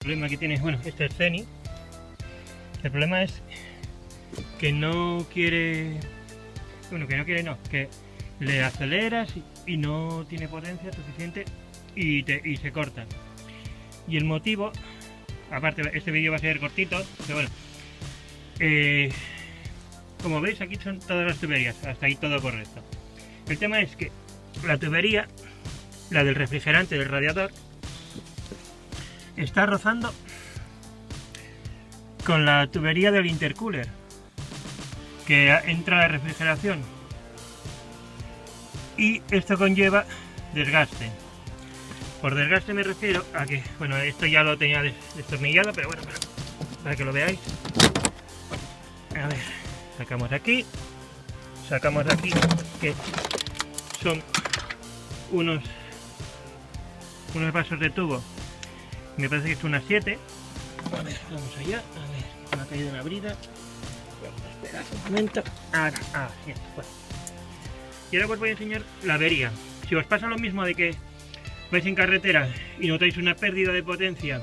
El problema que tiene, bueno, este es Zenith. El problema es que no quiere, bueno, que no quiere, no, que le aceleras y no tiene potencia suficiente y se corta. Y el motivo, aparte este vídeo va a ser cortito, pero bueno, como veis aquí son todas las tuberías, hasta ahí todo correcto. El tema es que la tubería, la del refrigerante del radiador, está rozando con la tubería del intercooler que entra la refrigeración, y esto conlleva desgaste. Por desgaste me refiero a que, bueno, esto ya lo tenía destornillado, pero bueno, para que lo veáis. A ver, sacamos aquí, que son unos vasos de tubo. Me parece que es una 7. A ver, vamos allá. A ver, me ha caído una brida. Vamos a esperar un momento. Ahora, ya, pues. Y ahora os voy a enseñar la avería. Si os pasa lo mismo de que vais en carretera y notáis una pérdida de potencia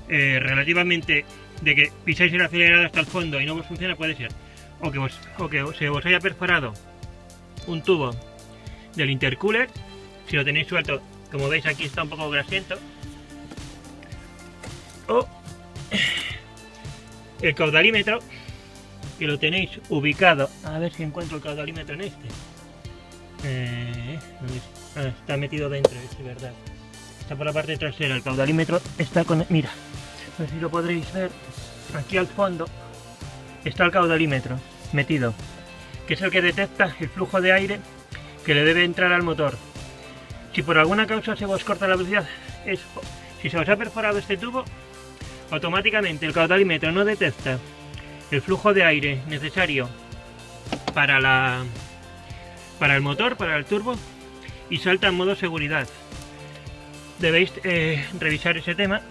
relativamente, de que pisáis el acelerador hasta el fondo y no os funciona, puede ser o que se os haya perforado un tubo del intercooler. Si lo tenéis suelto, como veis aquí está un poco grasiento, o el caudalímetro, que lo tenéis ubicado, a ver si encuentro el caudalímetro en este. Está metido dentro, es verdad, está por la parte trasera. El caudalímetro está con, mira, no sé si lo podréis ver, aquí al fondo está el caudalímetro metido, que es el que detecta el flujo de aire que le debe entrar al motor. Si por alguna causa se os corta la velocidad, si se os ha perforado este tubo, automáticamente el caudalímetro no detecta el flujo de aire necesario para el motor, para el turbo, y salta en modo seguridad. Debéis revisar ese tema.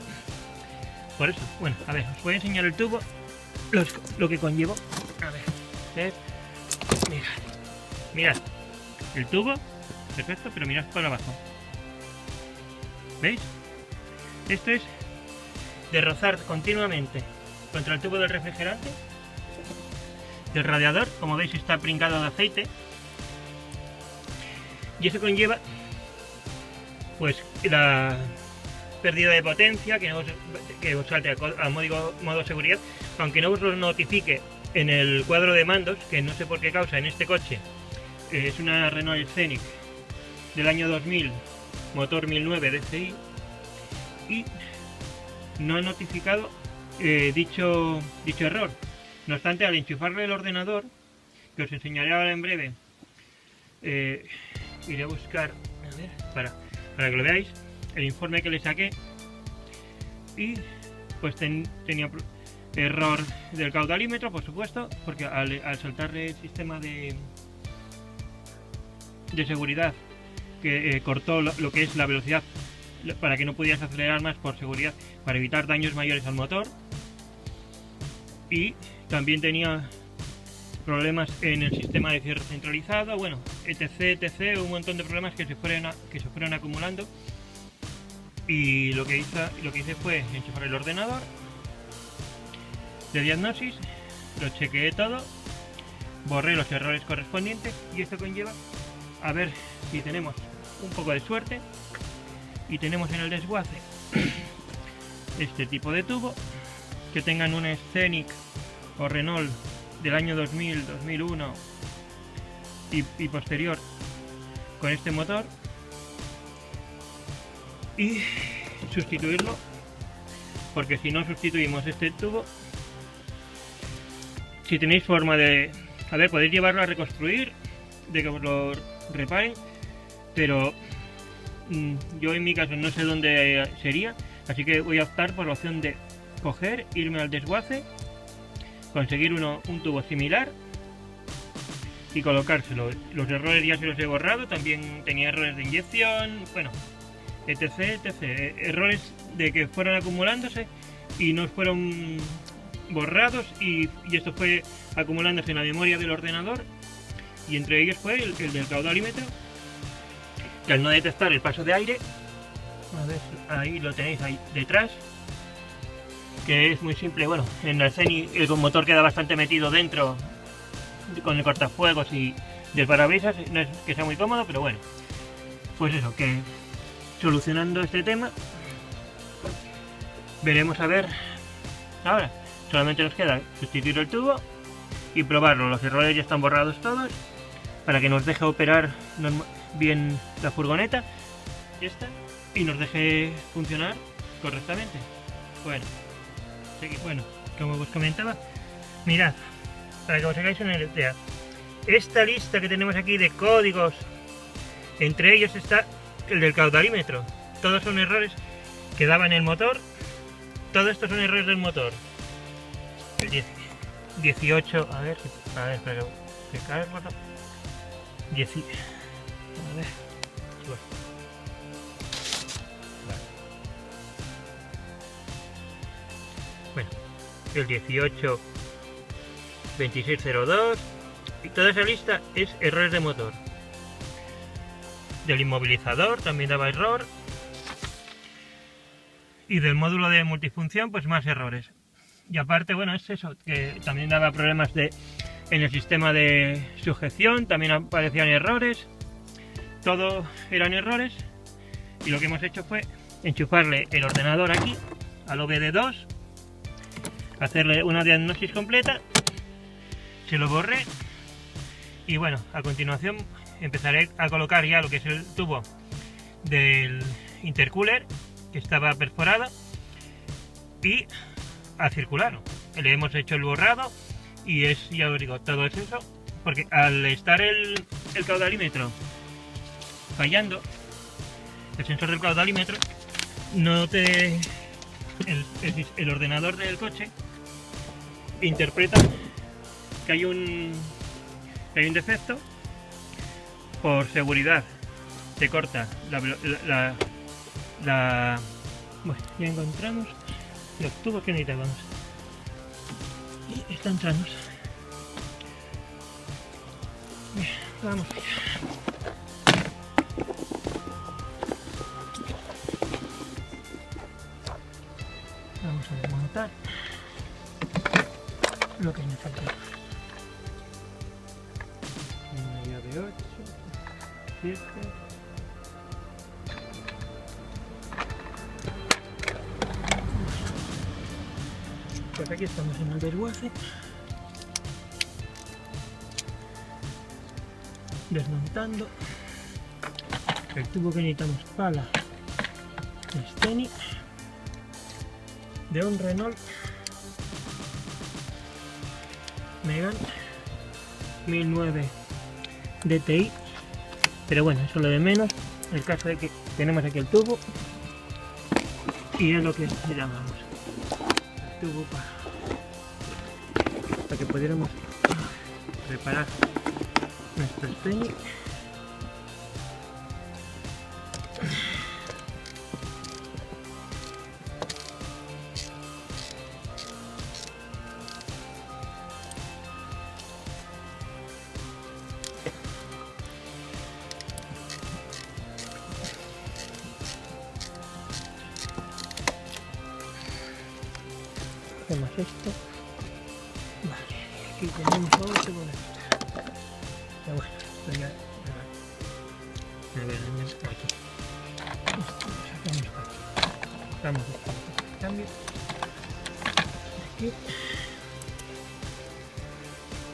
Por eso, bueno, a ver, os voy a enseñar el tubo, lo que conllevó. A ver, mirad, el tubo, perfecto, pero mirad por abajo. ¿Veis? Esto es de rozar continuamente contra el tubo del refrigerante. El radiador, como veis, está pringado de aceite, y eso conlleva pues la pérdida de potencia, que os salte a modo seguridad, aunque no os lo notifique en el cuadro de mandos, que no sé por qué causa en este coche. Es una Renault Scenic del año 2000, motor 1009 DCI, y no ha notificado dicho error. No obstante, al enchufarle el ordenador, que os enseñaré ahora en breve, iré a buscar, a ver, para que lo veáis, el informe que le saqué, y pues tenía error del caudalímetro, por supuesto, porque al saltarle el sistema de seguridad, que cortó lo que es la velocidad para que no pudieras acelerar más por seguridad, para evitar daños mayores al motor. Y también tenía problemas en el sistema de cierre centralizado, bueno, etc, un montón de problemas que se fueron acumulando. Y lo que hice fue enchufar el ordenador de diagnosis, lo chequeé todo, borré los errores correspondientes, y esto conlleva a ver si tenemos un poco de suerte y tenemos en el desguace este tipo de tubo, que tengan un Scenic o Renault del año 2000, 2001 y posterior con este motor, y sustituirlo, porque si no sustituimos este tubo, si tenéis forma de, a ver, podéis llevarlo a reconstruir, de que os lo reparen, pero yo en mi caso no sé dónde sería, así que voy a optar por la opción de coger, irme al desguace, conseguir un tubo similar y colocárselo. Los errores ya se los he borrado, también tenía errores de inyección, bueno, etc, errores de que fueron acumulándose y no fueron borrados, y esto fue acumulándose en la memoria del ordenador, y entre ellos fue el del caudalímetro, que al no detectar el paso de aire, a ver, ahí lo tenéis ahí detrás, que es muy simple. Bueno, en el Zenny el motor queda bastante metido dentro con el cortafuegos y del parabrisas, no es que sea muy cómodo, pero bueno, pues eso, que solucionando este tema veremos a ver. Ahora solamente nos queda sustituir el tubo y probarlo. Los errores ya están borrados todos para que nos deje operar bien la furgoneta esta y nos deje funcionar correctamente. Bueno, como os comentaba, mirad, para que os hagáis una idea, esta lista que tenemos aquí de códigos, entre ellos está el del caudalímetro. Todos son errores que daba en el motor. Todo esto son errores del motor. El 18, a ver, espera que cargo. 10, a ver. Bueno, el 18 2602 y toda esa lista es errores de motor. Del inmovilizador también daba error. Y del módulo de multifunción pues más errores. Y aparte, bueno, es eso, que también daba problemas en el sistema de sujeción, también aparecían errores. Todo eran errores. Y lo que hemos hecho fue enchufarle el ordenador aquí al OBD2, hacerle una diagnosis completa, se lo borré y bueno, a continuación empezaré a colocar ya lo que es el tubo del intercooler que estaba perforado y a circularlo. Le hemos hecho el borrado y es, ya os digo, todo es eso, porque al estar el caudalímetro fallando, el sensor del caudalímetro, el ordenador del coche interpreta que hay un defecto. Por seguridad se corta bueno, ya encontramos los tubos que necesitábamos y están sanos. Bien, vamos allá. Vamos a desmontar lo que me falta. Una llave 8, 7. Pues aquí estamos en el desguace. Desmontando el tubo que necesitamos para la Zenny de un Renault Megane 1009 DTI, pero bueno, eso es lo de menos. El caso de que tenemos aquí el tubo y es lo que llamamos el tubo para que pudiéramos reparar nuestro Zenny. Hacemos esto. Vale, aquí tenemos otro bonito. Pero bueno, esto ya. A ver, aquí. Esto lo sacamos para aquí. Sacamos esto. Cambio. Aquí.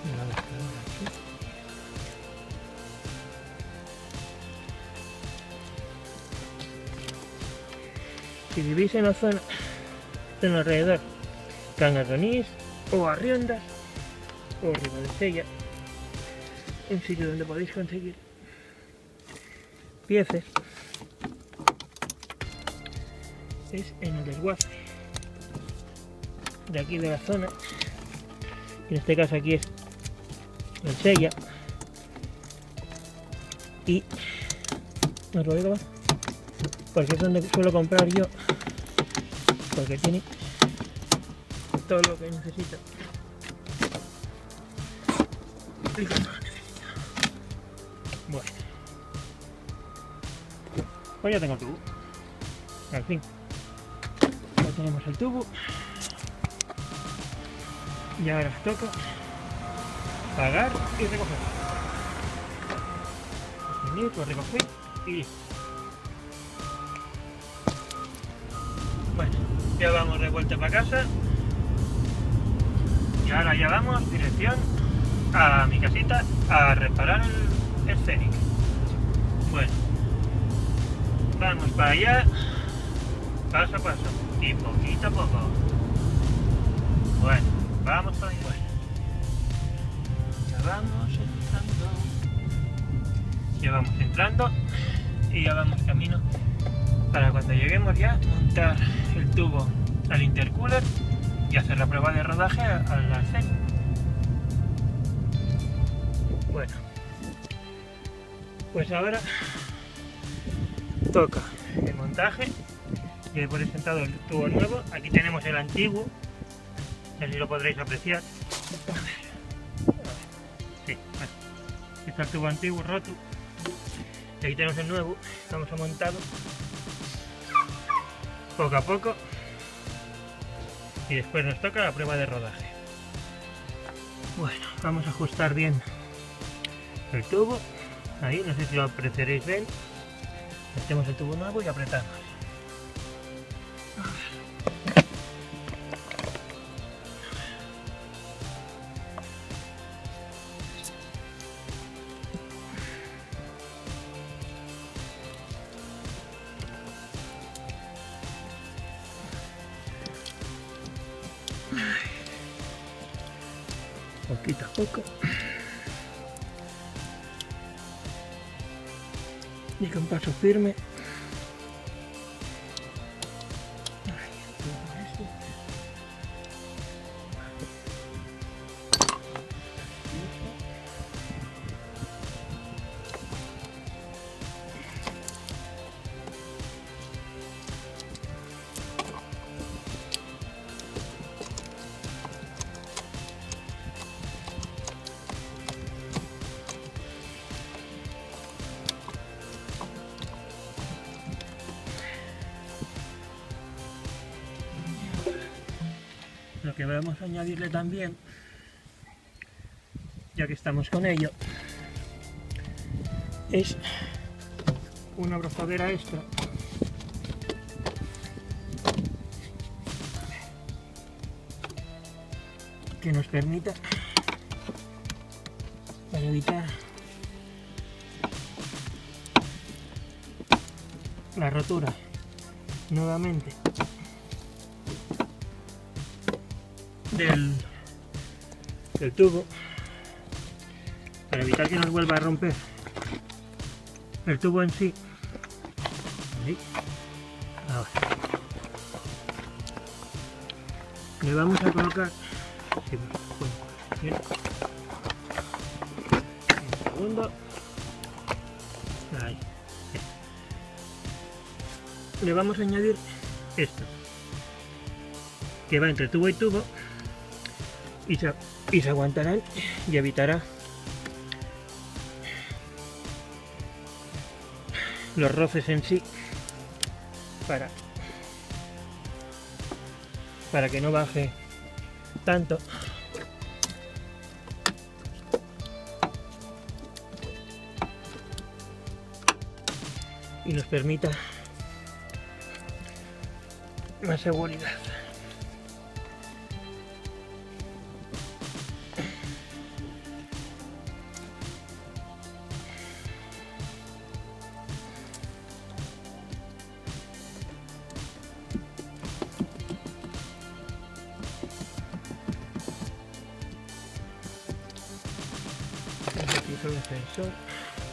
Y la descarga aquí. Si vivís en la zona, en alrededor, Cangas o Arriondas o Ribadesella, un sitio donde podéis conseguir piezas, es en el desguace de aquí de la zona. En este caso aquí es el Sella y os lo digo más porque es donde suelo comprar yo, porque tiene todo lo que necesito y todo lo necesito. Bueno, pues ya tengo el tubo, al fin ya tenemos el tubo. Y ahora toca pagar y recoger. Venir, lo recogí y listo. Bueno, ya vamos de vuelta para casa. Y ahora ya vamos dirección a mi casita a reparar el Scenic. Bueno, vamos para allá, paso a paso y poquito a poco. Bueno, vamos para allá. Bueno, ya vamos entrando y ya vamos camino para cuando lleguemos ya montar el tubo al intercooler y hacer la prueba de rodaje al Scenic. Bueno, pues ahora toca el montaje. Ya he presentado el tubo nuevo. Aquí tenemos el antiguo, no sé si lo podréis apreciar. Sí, bueno. Aquí está el tubo antiguo roto y aquí tenemos el nuevo. Vamos a montarlo poco a poco y después nos toca la prueba de rodaje. Bueno, vamos a ajustar bien el tubo. Ahí, no sé si lo apreciaréis bien. Metemos el tubo nuevo y apretamos. Poquito a poco. Y con paso firme. Lo que vamos a añadirle también, ya que estamos con ello, es una abrazadera extra que nos permita, para evitar la rotura nuevamente del tubo, para evitar que nos vuelva a romper el tubo en sí. Ahí. Ahora le vamos a colocar, sí, bueno, bien. Un segundo. Ahí. Le vamos a añadir esto que va entre tubo y tubo y se aguantarán y evitará los roces en sí, para que no baje tanto. Y nos permita más seguridad. Aquí el defensor,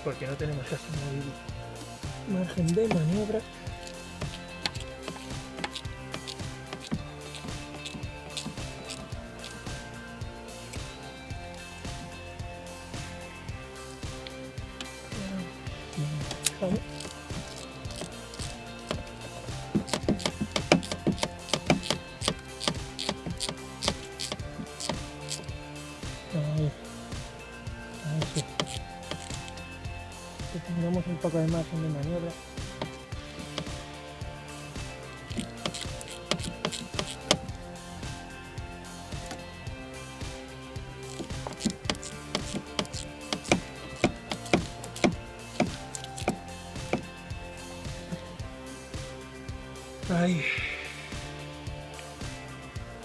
porque no tenemos casi margen de maniobra. Sí. Que tengamos un poco de margen de maniobra.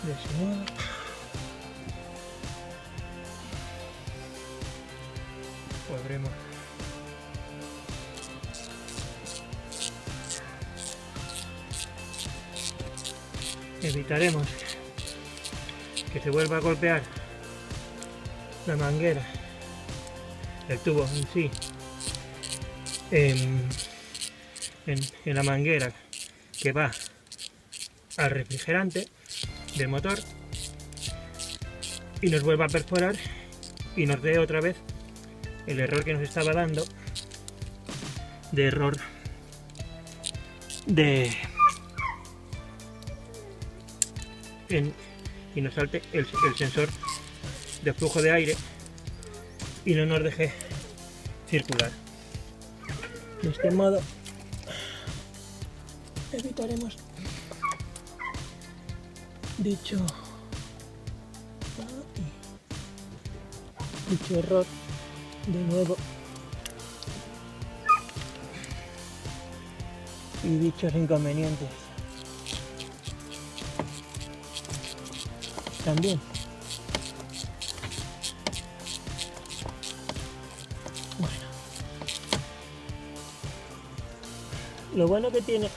De ese modo. Podremos evitaremos que se vuelva a golpear la manguera, el tubo en sí, en la manguera que va al refrigerante del motor y nos vuelva a perforar y nos dé otra vez el error que nos estaba dando de error y nos salte el sensor de flujo de aire y no nos deje circular. De este modo evitaremos dicho error de nuevo y dichos inconvenientes también. Bueno, lo bueno que tiene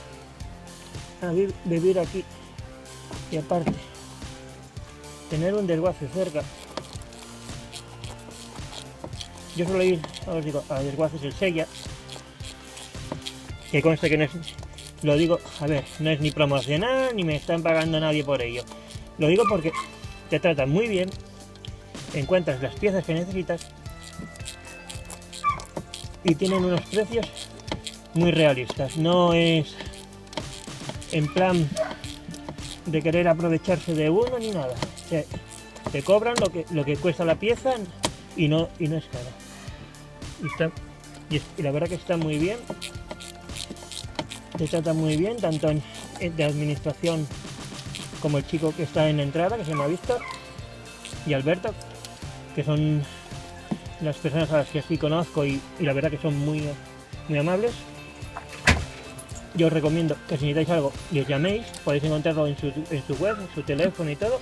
vivir aquí y aparte tener un desguace cerca. Yo suelo ir, os digo, a desguaces el Sella, que consta que no es, lo digo, a ver, no es ni promocional ni me están pagando nadie por ello. Lo digo porque te tratan muy bien, encuentras las piezas que necesitas y tienen unos precios muy realistas. No es en plan de querer aprovecharse de uno ni nada. Te cobran lo que cuesta la pieza y no es caro. Y la verdad que está muy bien. Te trata muy bien, tanto de administración como el chico que está en la entrada, que se llama Víctor, y Alberto, que son las personas a las que sí conozco y la verdad que son muy amables. Yo os recomiendo que si necesitáis algo les llaméis, podéis encontrarlo en su web, en su teléfono y todo.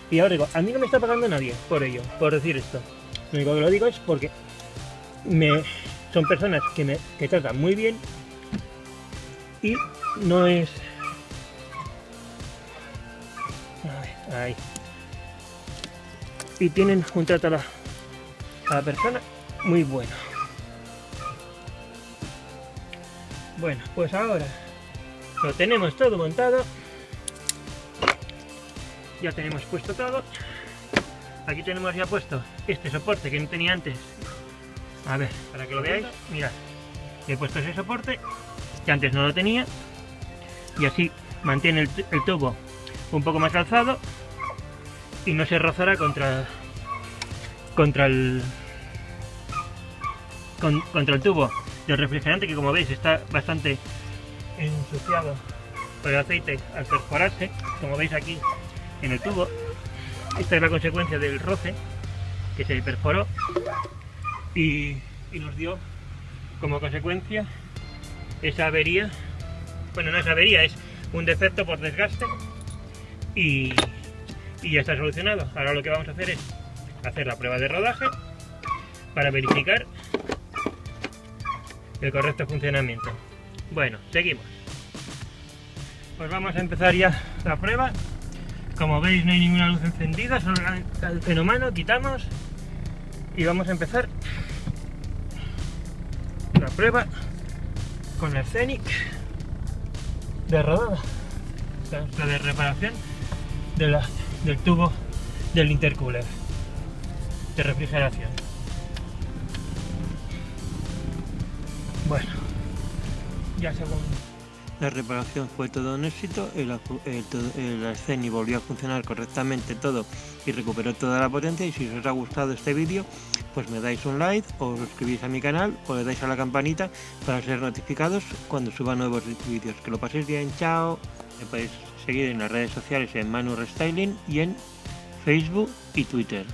Y ahora digo, a mí no me está pagando nadie por ello, por decir esto. Lo único que lo digo es porque son personas que tratan muy bien y no es... Ahí. Y tienen un trato a la persona muy bueno. Bueno, pues ahora lo tenemos todo montado. Ya tenemos puesto todo. Aquí tenemos ya puesto este soporte que no tenía antes. A ver, para que lo veáis, mirad. He puesto ese soporte que antes no lo tenía. Y así mantiene el tubo un poco más alzado y no se rozará contra el tubo del refrigerante, que como veis está bastante ensuciado por el aceite al perforarse, como veis aquí en el tubo. Esta es la consecuencia del roce que se perforó y nos dio como consecuencia esa avería. Bueno, no es avería, es un defecto por desgaste y ya está solucionado. Ahora lo que vamos a hacer es hacer la prueba de rodaje para verificar el correcto funcionamiento. Bueno, seguimos. Pues vamos a empezar ya la prueba. Como veis no hay ninguna luz encendida, solo el fenomeno, quitamos y vamos a empezar la prueba con el Scenic de rodada, la de reparación del tubo del intercooler de refrigeración. Bueno, ya según la reparación fue todo un éxito, el Scenic volvió a funcionar correctamente todo y recuperó toda la potencia. Y si os ha gustado este vídeo, pues me dais un like, o os suscribís a mi canal o le dais a la campanita para ser notificados cuando suba nuevos vídeos. Que lo paséis bien, chao. Me podéis seguir en las redes sociales en Manu Restyling y en Facebook y Twitter.